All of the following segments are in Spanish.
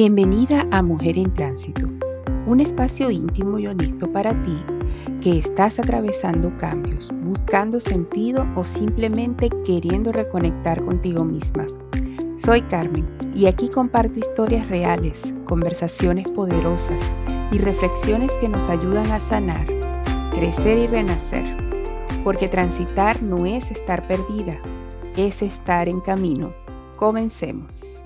Bienvenida a Mujer en Tránsito, un espacio íntimo y honesto para ti que estás atravesando cambios, buscando sentido o simplemente queriendo reconectar contigo misma. Soy Carmen y aquí comparto historias reales, conversaciones poderosas y reflexiones que nos ayudan a sanar, crecer y renacer, porque transitar no es estar perdida, es estar en camino. Comencemos.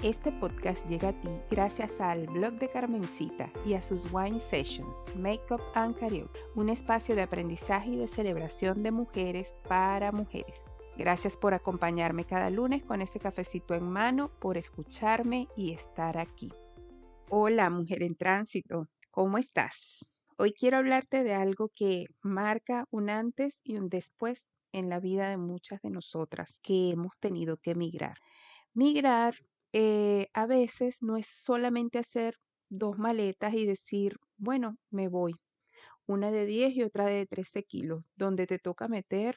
Este podcast llega a ti gracias al blog de Carmencita y a sus Wine Sessions, Makeup and Karaoke, un espacio de aprendizaje y de celebración de mujeres para mujeres. Gracias por acompañarme cada lunes con ese cafecito en mano, por escucharme y estar aquí. Hola, mujer en tránsito, ¿cómo estás? Hoy quiero hablarte de algo que marca un antes y un después en la vida de muchas de nosotras que hemos tenido que emigrar. Migrar a veces no es solamente hacer dos maletas y decir, bueno, me voy, una de 10 y otra de 13 kilos, donde te toca meter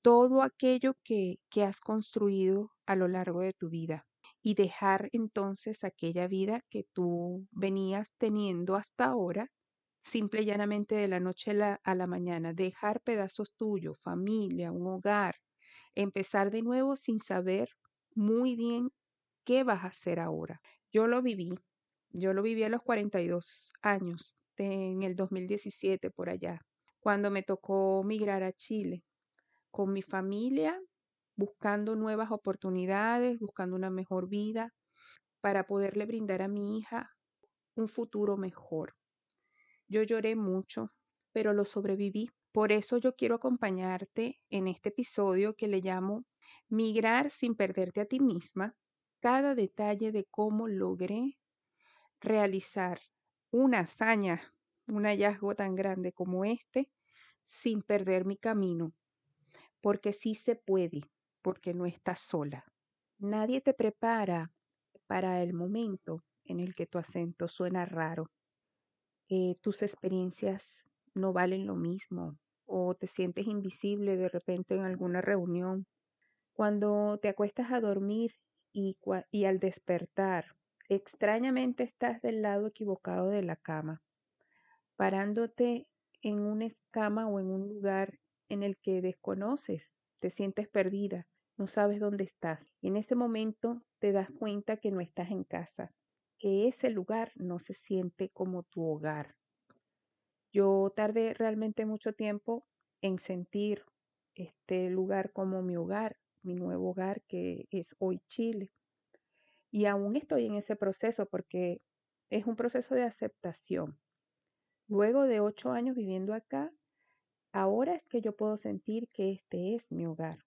todo aquello que has construido a lo largo de tu vida y dejar entonces aquella vida que tú venías teniendo hasta ahora, simple y llanamente de la noche a la mañana, dejar pedazos tuyos, familia, un hogar, empezar de nuevo sin saber muy bien qué vas a hacer ahora. Yo lo viví, yo lo viví a los 42 años, en el 2017 por allá, cuando me tocó migrar a Chile con mi familia, buscando nuevas oportunidades, buscando una mejor vida para poderle brindar a mi hija un futuro mejor. Yo lloré mucho, pero lo sobreviví. Por eso yo quiero acompañarte en este episodio que le llamo Migrar sin perderte a ti misma, cada detalle de cómo logré realizar una hazaña, un hallazgo tan grande como este, sin perder mi camino, porque sí se puede, porque no estás sola. Nadie te prepara para el momento en el que tu acento suena raro, tus experiencias no valen lo mismo o te sientes invisible de repente en alguna reunión. Cuando te acuestas a dormir y al despertar, extrañamente estás del lado equivocado de la cama, parándote en una escama o en un lugar en el que desconoces, te sientes perdida, no sabes dónde estás. En ese momento te das cuenta que no estás en casa, que ese lugar no se siente como tu hogar. Yo tardé realmente mucho tiempo en sentir este lugar como mi hogar, mi nuevo hogar que es hoy Chile. Y aún estoy en ese proceso porque es un proceso de aceptación. Luego de 8 años viviendo acá, ahora es que yo puedo sentir que este es mi hogar.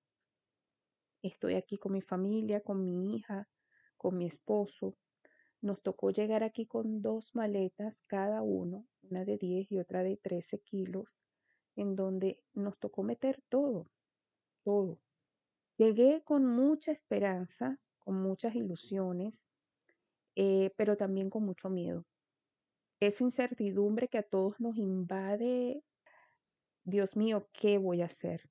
Estoy aquí con mi familia, con mi hija, con mi esposo. Nos tocó llegar aquí con 2 maletas cada uno, una de 10 y otra de 13 kilos, en donde nos tocó meter todo, todo. Llegué con mucha esperanza, con muchas ilusiones, pero también con mucho miedo. Esa incertidumbre que a todos nos invade, Dios mío, ¿qué voy a hacer?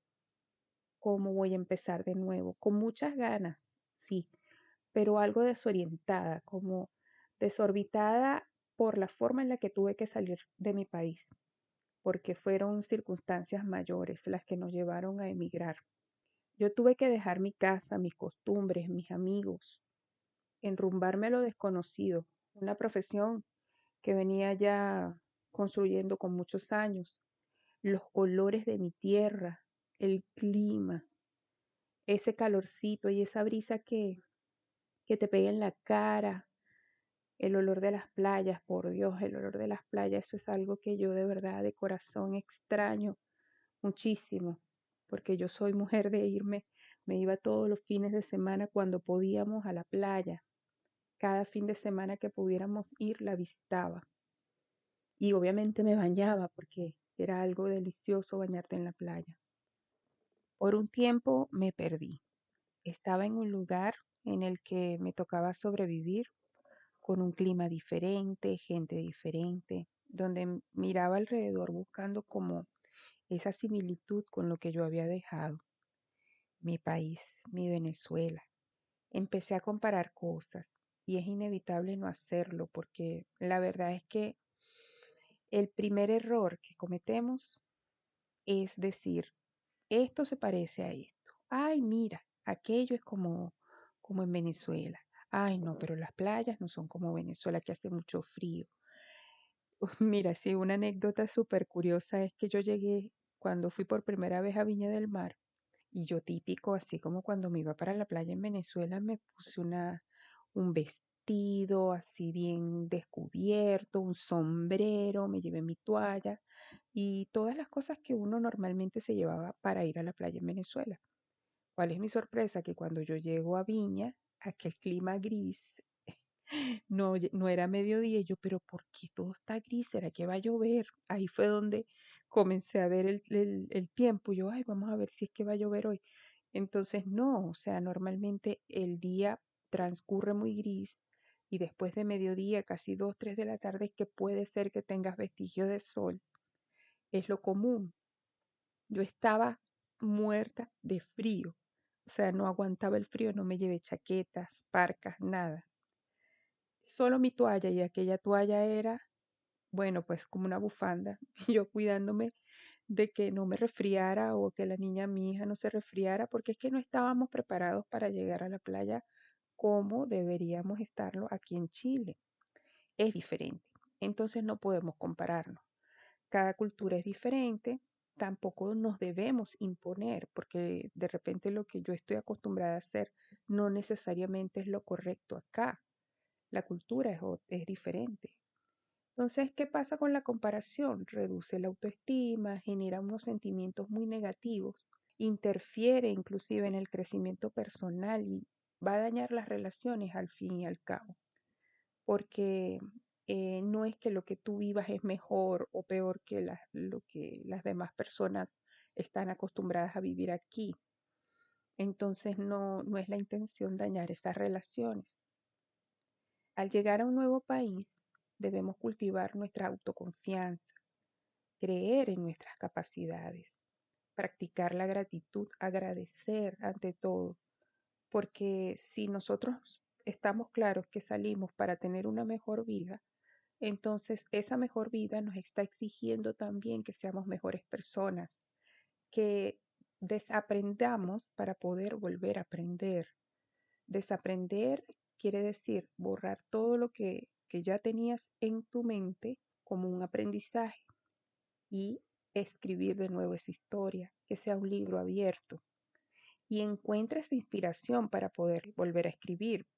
¿Cómo voy a empezar de nuevo? Con muchas ganas, sí, pero algo desorientada, como desorbitada por la forma en la que tuve que salir de mi país, porque fueron circunstancias mayores las que nos llevaron a emigrar. Yo tuve que dejar mi casa, mis costumbres, mis amigos, enrumbarme a lo desconocido, una profesión que venía ya construyendo con muchos años, los olores de mi tierra, el clima, ese calorcito y esa brisa que te pega en la cara, el olor de las playas, por Dios, el olor de las playas, eso es algo que yo de verdad de corazón extraño muchísimo, porque yo soy mujer de irme, me iba todos los fines de semana cuando podíamos a la playa. Cada fin de semana que pudiéramos ir la visitaba. Y obviamente me bañaba porque era algo delicioso bañarte en la playa. Por un tiempo me perdí. Estaba en un lugar en el que me tocaba sobrevivir con un clima diferente, gente diferente, donde miraba alrededor buscando como esa similitud con lo que yo había dejado, mi país, mi Venezuela. Empecé a comparar cosas. y es inevitable no hacerlo porque la verdad es que el primer error que cometemos es decir, esto se parece a esto. Ay, mira, aquello es como en Venezuela. Ay, no, pero las playas no son como Venezuela, que hace mucho frío. Mira, sí, una anécdota súper curiosa es que yo llegué cuando fui por primera vez a Viña del Mar y yo típico, así como cuando me iba para la playa en Venezuela, me puse un vestido así bien descubierto, un sombrero, me llevé mi toalla y todas las cosas que uno normalmente se llevaba para ir a la playa en Venezuela. ¿Cuál es mi sorpresa? Que cuando yo llego a Viña, aquel clima gris, no, no era mediodía, y yo, pero ¿por qué todo está gris? ¿Será que va a llover? Ahí fue donde comencé a ver el tiempo. Yo, ay, vamos a ver si es que va a llover hoy. Entonces, no, o sea, normalmente el día transcurre muy gris y después de mediodía, casi 2, 3 de la tarde, es que puede ser que tengas vestigio de sol. Es lo común. Yo estaba muerta de frío. O sea, no aguantaba el frío, no me llevé chaquetas, parcas, nada. Solo mi toalla y aquella toalla era, bueno, pues como una bufanda. Y yo cuidándome de que no me resfriara o que la niña, mi hija, no se resfriara, porque es que no estábamos preparados para llegar a la playa como deberíamos estarlo aquí en Chile. Es diferente. Entonces no podemos compararnos. Cada cultura es diferente. Tampoco nos debemos imponer, porque de repente lo que yo estoy acostumbrada a hacer no necesariamente es lo correcto acá. La cultura es diferente. Entonces, ¿qué pasa con la comparación? Reduce la autoestima, genera unos sentimientos muy negativos, interfiere inclusive en el crecimiento personal y va a dañar las relaciones al fin y al cabo, porque no es que lo que tú vivas es mejor o peor que lo que las demás personas están acostumbradas a vivir aquí. Entonces, no es la intención dañar esas relaciones. Al llegar a un nuevo país, debemos cultivar nuestra autoconfianza, creer en nuestras capacidades, practicar la gratitud, agradecer ante todo, porque si nosotros estamos claros que salimos para tener una mejor vida, entonces esa mejor vida nos está exigiendo también que seamos mejores personas, que desaprendamos para poder volver a aprender. Desaprender quiere decir borrar todo lo que ya tenías en tu mente como un aprendizaje y escribir de nuevo esa historia, que sea un libro abierto y encuentres inspiración para poder volver a escribir.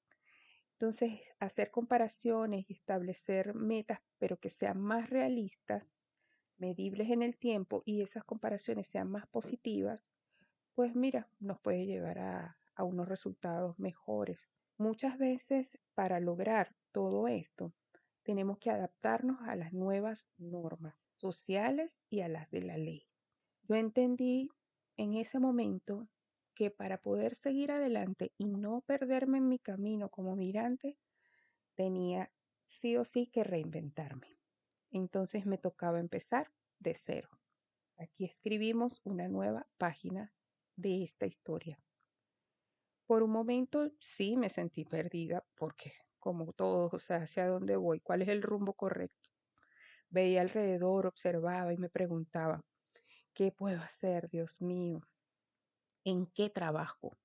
Entonces, hacer comparaciones y establecer metas, pero que sean más realistas, medibles en el tiempo y esas comparaciones sean más positivas, pues mira, nos puede llevar a unos resultados mejores. Muchas veces para lograr todo esto, tenemos que adaptarnos a las nuevas normas sociales y a las de la ley. Yo entendí en ese momento que para poder seguir adelante y no perderme en mi camino como migrante, tenía sí o sí que reinventarme. Entonces me tocaba empezar de cero. Aquí escribimos una nueva página de esta historia. Por un momento sí me sentí perdida porque, como todos, o sea, ¿hacia dónde voy? ¿Cuál es el rumbo correcto? Veía alrededor, observaba y me preguntaba, ¿qué puedo hacer, Dios mío? ¿En qué trabajo?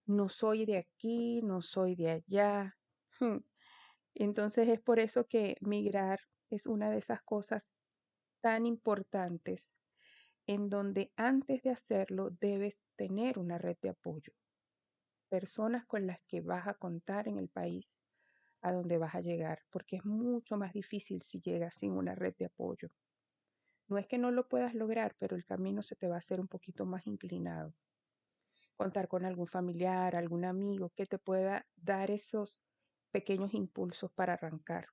No soy de aquí, no soy de allá. Entonces es por eso que migrar es una de esas cosas tan importantes en donde antes de hacerlo debes tener una red de apoyo, personas con las que vas a contar en el país a donde vas a llegar, porque es mucho más difícil si llegas sin una red de apoyo. No es que no lo puedas lograr, pero el camino se te va a hacer un poquito más inclinado. Contar con algún familiar, algún amigo que te pueda dar esos pequeños impulsos para arrancar.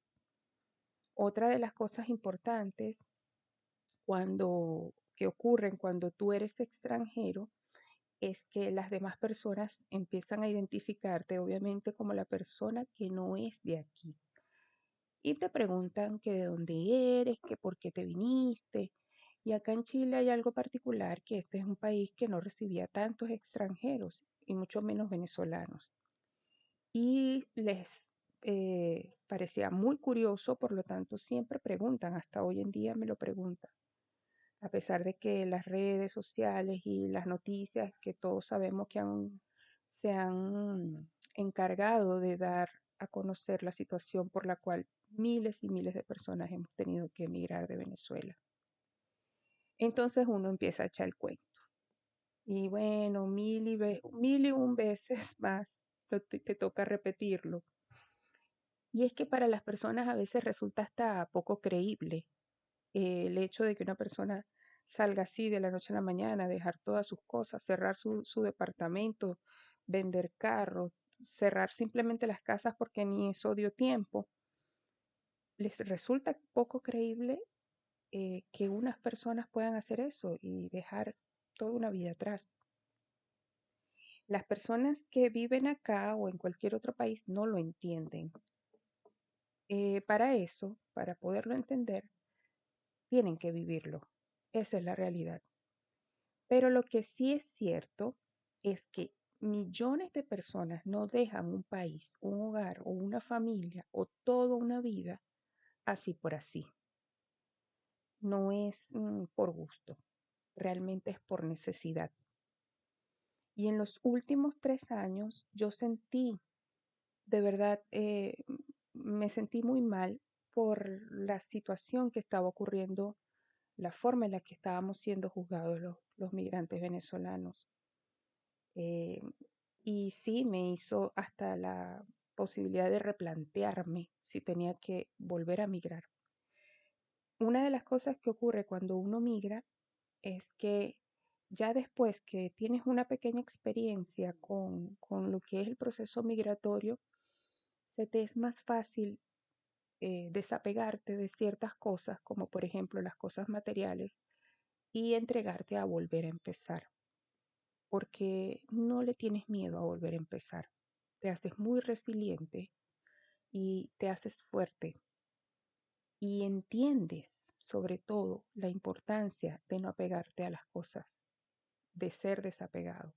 Otra de las cosas importantes que ocurren cuando tú eres extranjero es que las demás personas empiezan a identificarte obviamente como la persona que no es de aquí. Y te preguntan que de dónde eres, que por qué te viniste. Y acá en Chile hay algo particular, que este es un país que no recibía tantos extranjeros y mucho menos venezolanos. y les parecía muy curioso, por lo tanto siempre preguntan, hasta hoy en día me lo preguntan, a pesar de que las redes sociales y las noticias que todos sabemos que se han encargado de dar a conocer la situación por la cual miles y miles de personas hemos tenido que emigrar de Venezuela. Entonces uno empieza a echar el cuento. Y bueno, mil y un veces más te toca repetirlo. Y es que para las personas a veces resulta hasta poco creíble el hecho de que una persona salga así de la noche a la mañana, dejar todas sus cosas, cerrar su departamento, vender carros, cerrar simplemente las casas porque ni eso dio tiempo. Les resulta poco creíble que unas personas puedan hacer eso y dejar toda una vida atrás. Las personas que viven acá o en cualquier otro país no lo entienden. Para eso, para poderlo entender, tienen que vivirlo. Esa es la realidad. Pero lo que sí es cierto es que millones de personas no dejan un país, un hogar o una familia o toda una vida así por así. No es por gusto, realmente es por necesidad. Y en los últimos 3 años yo sentí, de verdad, me sentí muy mal por la situación que estaba ocurriendo, la forma en la que estábamos siendo juzgados los migrantes venezolanos. Eh, y sí, me hizo hasta la posibilidad de replantearme si tenía que volver a migrar. Una de las cosas que ocurre cuando uno migra es que ya después que tienes una pequeña experiencia con lo que es el proceso migratorio, se te es más fácil desapegarte de ciertas cosas, como por ejemplo las cosas materiales, y entregarte a volver a empezar, porque no le tienes miedo a volver a empezar. Te haces muy resiliente y te haces fuerte y entiendes sobre todo la importancia de no apegarte a las cosas, de ser desapegado,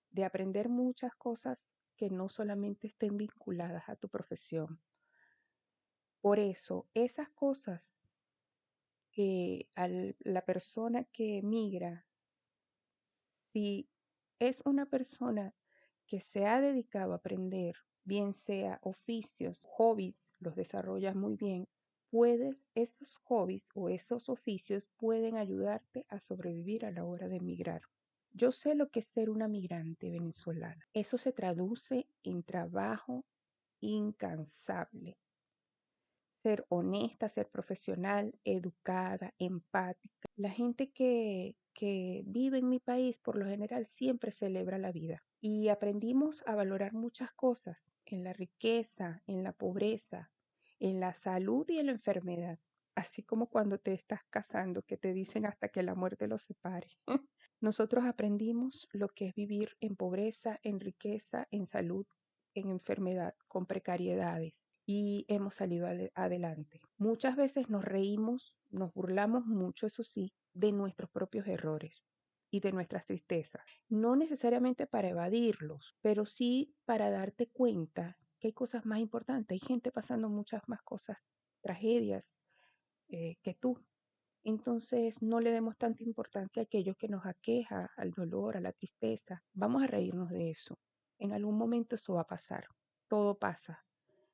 de aprender muchas cosas que no solamente estén vinculadas a tu profesión. Por eso, esas cosas que la persona que migra, si es una persona que se ha dedicado a aprender, bien sea oficios, hobbies, los desarrollas muy bien, esos hobbies o esos oficios pueden ayudarte a sobrevivir a la hora de emigrar. Yo sé lo que es ser una migrante venezolana. Eso se traduce en trabajo incansable. Ser honesta, ser profesional, educada, empática. La gente que vive en mi país por lo general siempre celebra la vida y aprendimos a valorar muchas cosas en la riqueza, en la pobreza, en la salud y en la enfermedad. Así como cuando te estás casando, que te dicen hasta que la muerte los separe. Nosotros aprendimos lo que es vivir en pobreza, en riqueza, en salud, en enfermedad, con precariedades y hemos salido adelante. Muchas veces nos reímos, nos burlamos mucho, eso sí, de nuestros propios errores y de nuestras tristezas. No necesariamente para evadirlos, pero sí para darte cuenta que hay cosas más importantes. Hay gente pasando muchas más cosas, tragedias, que tú. Entonces, no le demos tanta importancia a aquello que nos aqueja, al dolor, a la tristeza. Vamos a reírnos de eso. En algún momento eso va a pasar. Todo pasa.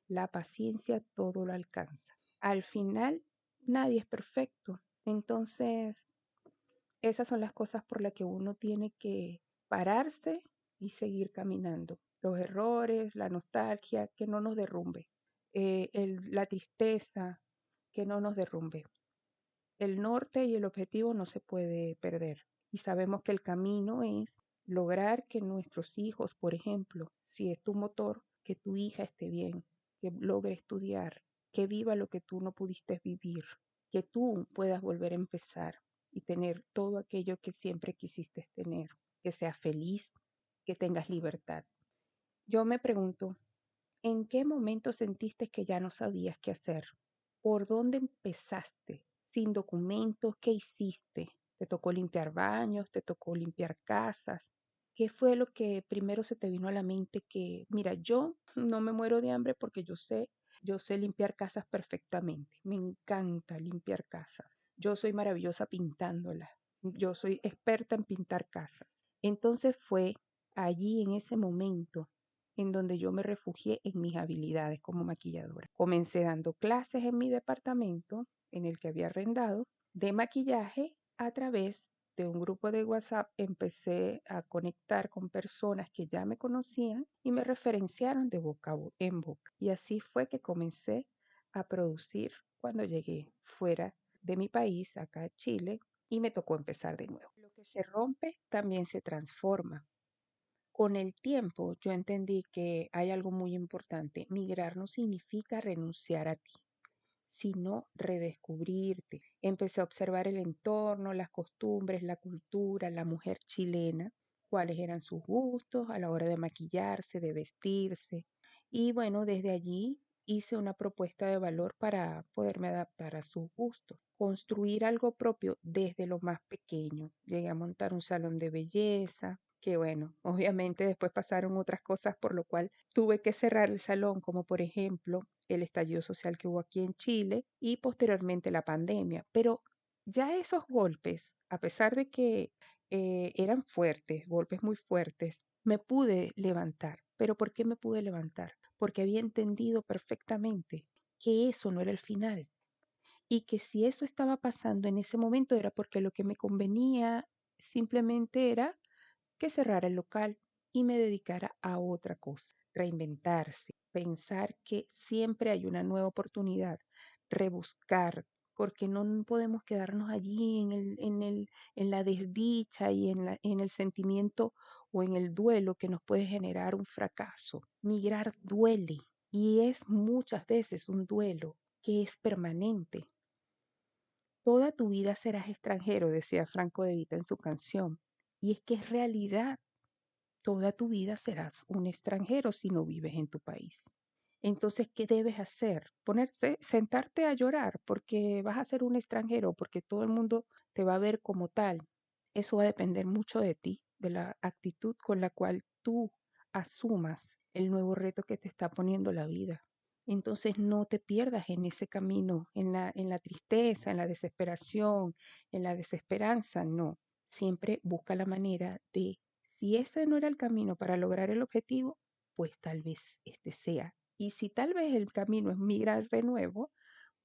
La paciencia todo lo alcanza. Al final, nadie es perfecto. Entonces, esas son las cosas por las que uno tiene que pararse y seguir caminando. Los errores, la nostalgia, que no nos derrumbe. La tristeza, que no nos derrumbe. El norte y el objetivo no se puede perder. Y sabemos que el camino es lograr que nuestros hijos, por ejemplo, si es tu motor, que tu hija esté bien, que logre estudiar, que viva lo que tú no pudiste vivir, que tú puedas volver a empezar y tener todo aquello que siempre quisiste tener, que seas feliz, que tengas libertad. Yo me pregunto, ¿en qué momento sentiste que ya no sabías qué hacer? ¿Por dónde empezaste? Sin documentos, ¿qué hiciste? ¿Te tocó limpiar baños? ¿Te tocó limpiar casas? ¿Qué fue lo que primero se te vino a la mente? Que, mira, yo no me muero de hambre porque yo sé limpiar casas perfectamente. Me encanta limpiar casas. Yo soy maravillosa pintándolas. Yo soy experta en pintar casas. Entonces fue allí en ese momento en donde yo me refugié en mis habilidades como maquilladora. Comencé dando clases en mi departamento, en el que había arrendado, de maquillaje a través de un grupo de WhatsApp. Empecé a conectar con personas que ya me conocían y me referenciaron de boca en boca. Y así fue que comencé a producir cuando llegué fuera de mi país, acá a Chile, y me tocó empezar de nuevo. Lo que se rompe también se transforma. Con el tiempo yo entendí que hay algo muy importante. Migrar no significa renunciar a ti, sino redescubrirte. Empecé a observar el entorno, las costumbres, la cultura, la mujer chilena, cuáles eran sus gustos a la hora de maquillarse, de vestirse. Y bueno, desde allí hice una propuesta de valor para poderme adaptar a sus gustos. Construir algo propio desde lo más pequeño. Llegué a montar un salón de belleza, que bueno, obviamente después pasaron otras cosas por lo cual tuve que cerrar el salón, como por ejemplo el estallido social que hubo aquí en Chile y posteriormente la pandemia. Pero ya esos golpes, a pesar de que eran fuertes, golpes muy fuertes, me pude levantar. ¿Pero por qué me pude levantar? Porque había entendido perfectamente que eso no era el final y que si eso estaba pasando en ese momento era porque lo que me convenía simplemente era que cerrara el local y me dedicara a otra cosa, reinventarse, pensar que siempre hay una nueva oportunidad, rebuscar, porque no podemos quedarnos allí en la desdicha y en el sentimiento o en el duelo que nos puede generar un fracaso. Migrar duele y es muchas veces un duelo que es permanente. Toda tu vida serás extranjero, decía Franco de Vita en su canción. Y es que es realidad. Toda tu vida serás un extranjero si no vives en tu país. Entonces, ¿qué debes hacer? Sentarte a llorar porque vas a ser un extranjero, porque todo el mundo te va a ver como tal. Eso va a depender mucho de ti, de la actitud con la cual tú asumas el nuevo reto que te está poniendo la vida. Entonces no te pierdas en ese camino, en la tristeza, en la desesperación, en la desesperanza, no. Siempre busca la manera de, si ese no era el camino para lograr el objetivo, pues tal vez este sea. Y si tal vez el camino es migrar de nuevo,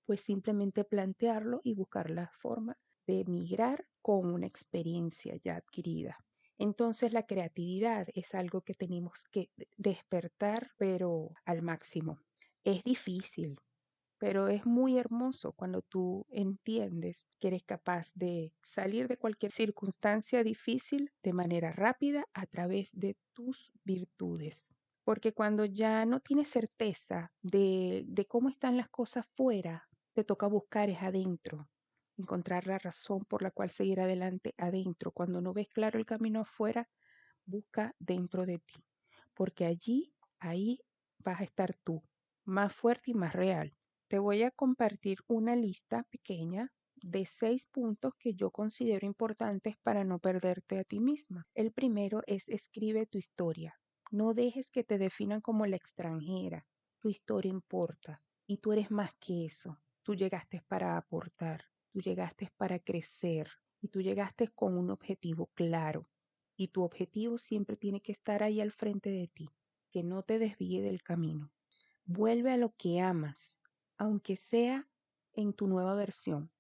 pues simplemente plantearlo y buscar la forma de migrar con una experiencia ya adquirida. Entonces la creatividad es algo que tenemos que despertar, pero al máximo. Es difícil, pero es muy hermoso cuando tú entiendes que eres capaz de salir de cualquier circunstancia difícil de manera rápida a través de tus virtudes. Porque cuando ya no tienes certeza de cómo están las cosas fuera, te toca buscar es adentro, encontrar la razón por la cual seguir adelante adentro. Cuando no ves claro el camino afuera, busca dentro de ti, porque ahí vas a estar tú, más fuerte y más real. Te voy a compartir una lista pequeña de 6 puntos que yo considero importantes para no perderte a ti misma. El primero es escribe tu historia. No dejes que te definan como la extranjera. Tu historia importa y tú eres más que eso. Tú llegaste para aportar, tú llegaste para crecer y tú llegaste con un objetivo claro. Y tu objetivo siempre tiene que estar ahí al frente de ti, que no te desvíe del camino. Vuelve a lo que amas, aunque sea en tu nueva versión.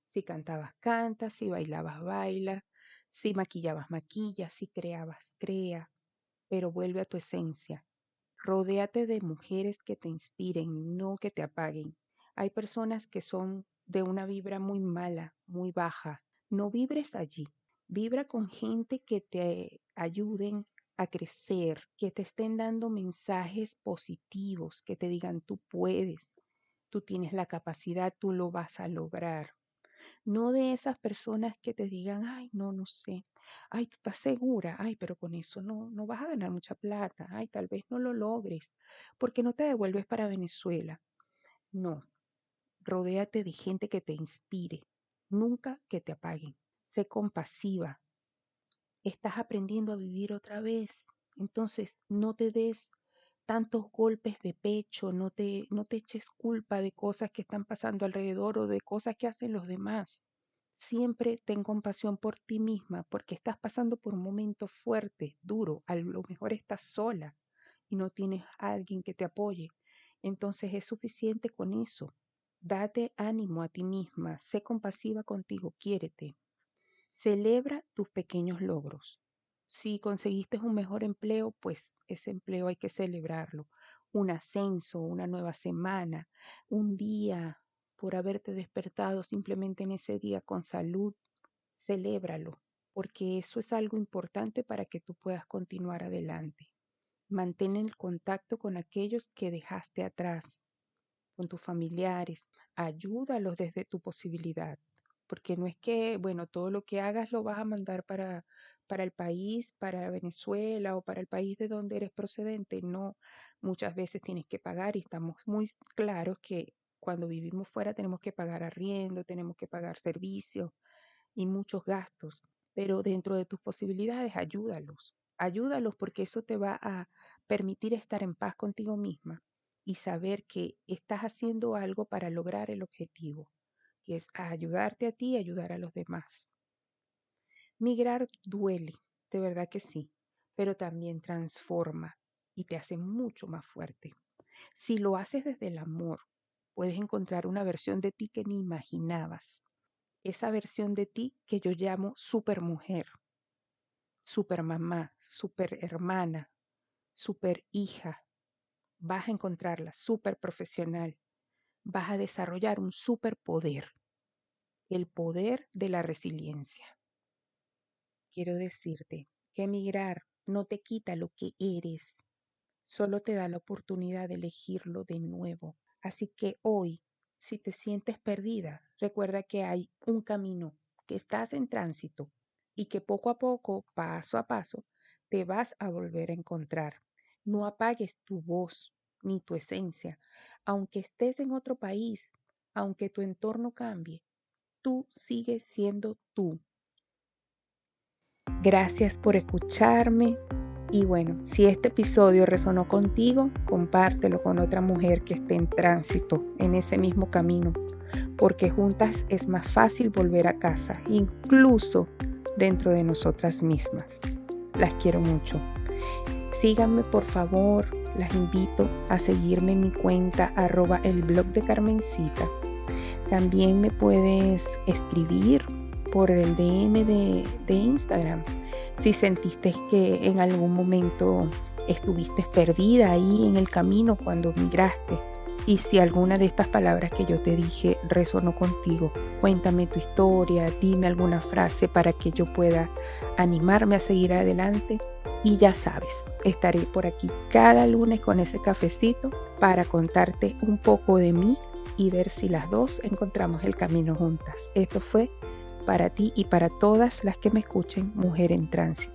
Si cantabas, cantas, si bailabas, bailas, si maquillabas, maquillas, si creabas, crea, pero vuelve a tu esencia. Rodéate de mujeres que te inspiren, no que te apaguen. Hay personas que son de una vibra muy mala, muy baja. No vibres allí. Vibra con gente que te ayuden a crecer, que te estén dando mensajes positivos, que te digan tú puedes, tú tienes la capacidad, tú lo vas a lograr. No de esas personas que te digan, ay, no, no sé, ay, ¿tú estás segura? Ay, pero con eso no vas a ganar mucha plata, ay, tal vez no lo logres, porque no te devuelves para Venezuela. No, rodéate de gente que te inspire, nunca que te apaguen. Sé compasiva estás aprendiendo a vivir otra vez. Entonces, no te des tantos golpes de pecho, no te eches culpa de cosas que están pasando alrededor o de cosas que hacen los demás. Siempre ten compasión por ti misma porque estás pasando por un momento fuerte, duro. A lo mejor estás sola y no tienes a alguien que te apoye. Entonces es suficiente con eso. Date ánimo a ti misma, sé compasiva contigo, quiérete. Celebra tus pequeños logros. Si conseguiste un mejor empleo, pues ese empleo hay que celebrarlo. Un ascenso, una nueva semana, un día por haberte despertado simplemente en ese día con salud, celébralo, porque eso es algo importante para que tú puedas continuar adelante. Mantén el contacto con aquellos que dejaste atrás, con tus familiares, ayúdalos desde tu posibilidad, porque no es que, bueno, todo lo que hagas lo vas a mandar para el país, para Venezuela o para el país de donde eres procedente. No, muchas veces tienes que pagar y estamos muy claros que cuando vivimos fuera tenemos que pagar arriendo, tenemos que pagar servicios y muchos gastos, pero dentro de tus posibilidades, ayúdalos. Ayúdalos porque eso te va a permitir estar en paz contigo misma y saber que estás haciendo algo para lograr el objetivo, que es ayudarte a ti y ayudar a los demás. Migrar duele, de verdad que sí, pero también transforma y te hace mucho más fuerte. Si lo haces desde el amor, puedes encontrar una versión de ti que ni imaginabas. Esa versión de ti que yo llamo supermujer, supermamá, superhermana, superhija. Vas a encontrarla super profesional. Vas a desarrollar un superpoder, el poder de la resiliencia. Quiero decirte que emigrar no te quita lo que eres, solo te da la oportunidad de elegirlo de nuevo. Así que hoy, si te sientes perdida, recuerda que hay un camino, que estás en tránsito y que poco a poco, paso a paso, te vas a volver a encontrar. No apagues tu voz ni tu esencia. Aunque estés en otro país, aunque tu entorno cambie, tú sigues siendo tú. Gracias por escucharme. Y bueno, si este episodio resonó contigo, compártelo con otra mujer que esté en tránsito en ese mismo camino, porque juntas es más fácil volver a casa, incluso dentro de nosotras mismas. Las quiero mucho. Síganme por favor, las invito a seguirme en mi cuenta @elblog de Carmencita. También me puedes escribir por el DM de Instagram si sentiste que en algún momento estuviste perdida ahí en el camino cuando migraste. Y si alguna de estas palabras que yo te dije resonó contigo, cuéntame tu historia, dime alguna frase para que yo pueda animarme a seguir adelante. Y ya sabes, estaré por aquí cada lunes con ese cafecito para contarte un poco de mí y ver si las dos encontramos el camino juntas. Esto fue para ti y para todas las que me escuchen, Mujer en Tránsito.